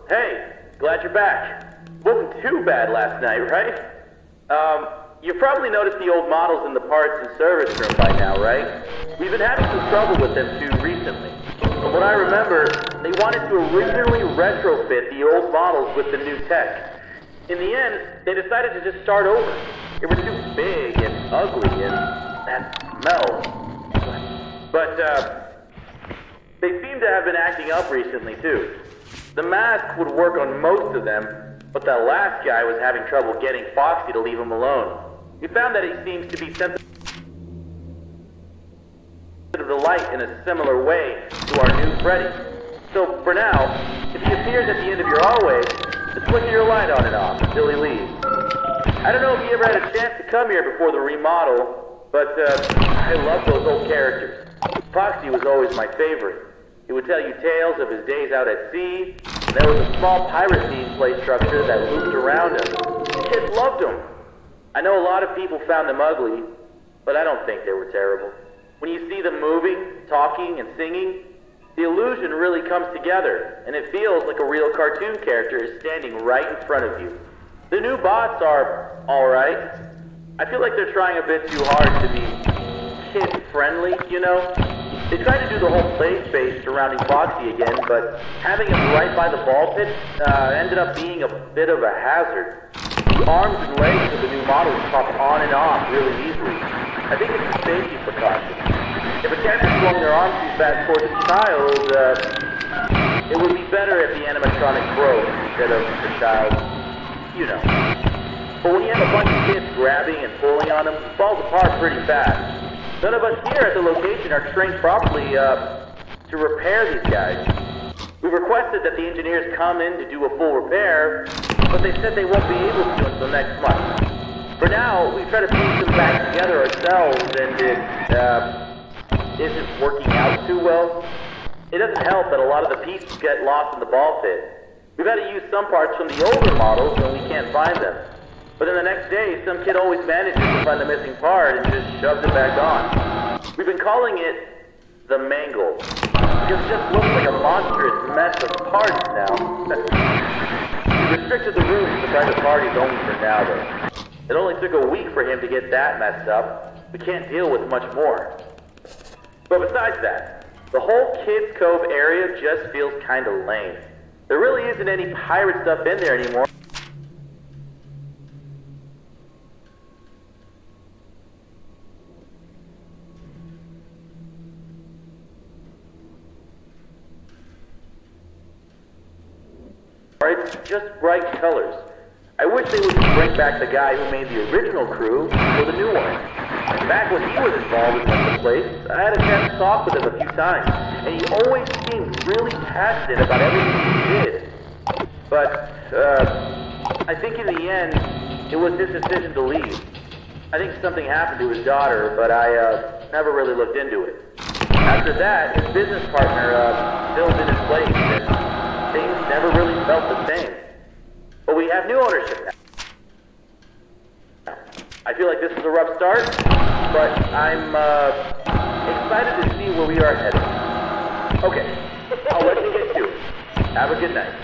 Hey, glad you're back. Wasn't too bad last night, right? You've probably noticed the old models in the parts and service room by now, right? We've been having some trouble with them too recently. From what I remember, they wanted to originally retrofit the old models with the new tech. In the end, they decided to just start over. They were too big and ugly and that smell. But, they seem to have been acting up recently too. The mask would work on most of them, but that last guy was having trouble getting Foxy to leave him alone. We found that he seems to be sensitive to the light in a similar way to our new Freddy. So for now, if he appears at the end of your hallway, just flicker your light on and off until he leaves. I don't know if he ever had a chance to come here before the remodel, but I love those old characters. Foxy was always my favorite. He would tell you tales of his days out at sea, and there was a small pirate-themed play structure that looped around him. The kids loved him. I know a lot of people found them ugly, but I don't think they were terrible. When you see them moving, talking, and singing, the illusion really comes together, and it feels like a real cartoon character is standing right in front of you. The new bots are alright. I feel like they're trying a bit too hard to be kid-friendly, you know? They tried to do the whole play space surrounding Foxy again, but having him right by the ball pit ended up being a bit of a hazard. The arms and legs of the new models pop on and off really easily. I think it's a safety precaution. If a character swung their arms too fast towards a child, it would be better if the animatronic broke instead of the child, you know. But when you have a bunch of kids grabbing and pulling on him, it falls apart pretty fast. None of us here at the location are trained properly to repair these guys. We requested that the engineers come in to do a full repair, but they said they won't be able to until next month. For now, we try to piece them back together ourselves, and it isn't working out too well. It doesn't help that a lot of the pieces get lost in the ball pit. We've had to use some parts from the older models when we can't find them. But then the next day, some kid always manages to find the missing part and just shoves it back on. We've been calling it the Mangle, because it just looks like a monstrous mess of parts now. We restricted the rooms to private parties only for now, though. It only took a week for him to get that messed up. We can't deal with much more. But besides that, the whole Kids Cove area just feels kinda lame. There really isn't any pirate stuff in there anymore. It's just bright colors. I wish they would just bring back the guy who made the original crew for the new one. Back when he was involved in the place, I had a chance to talk with him a few times, and he always seemed really passionate about everything he did. But, I think in the end, it was his decision to leave. I think something happened to his daughter, but I never really looked into it. After that, his business partner filled in his place, and things never really felt the same. But we have new ownership now. I feel like this is a rough start, but I'm excited to see where we are headed. Okay, I'll let you get to it. Have a good night.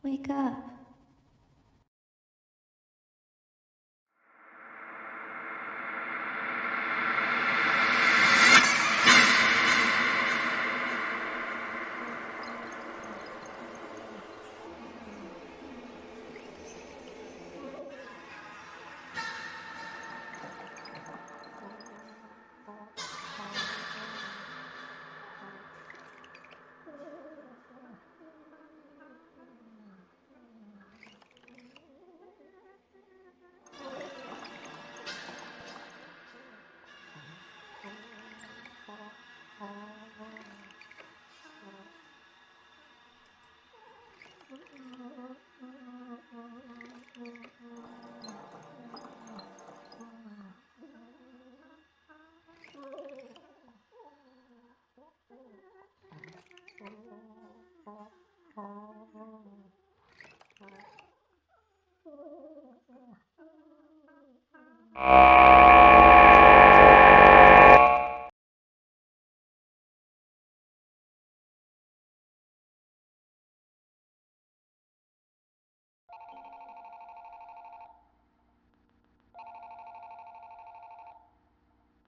Wake up.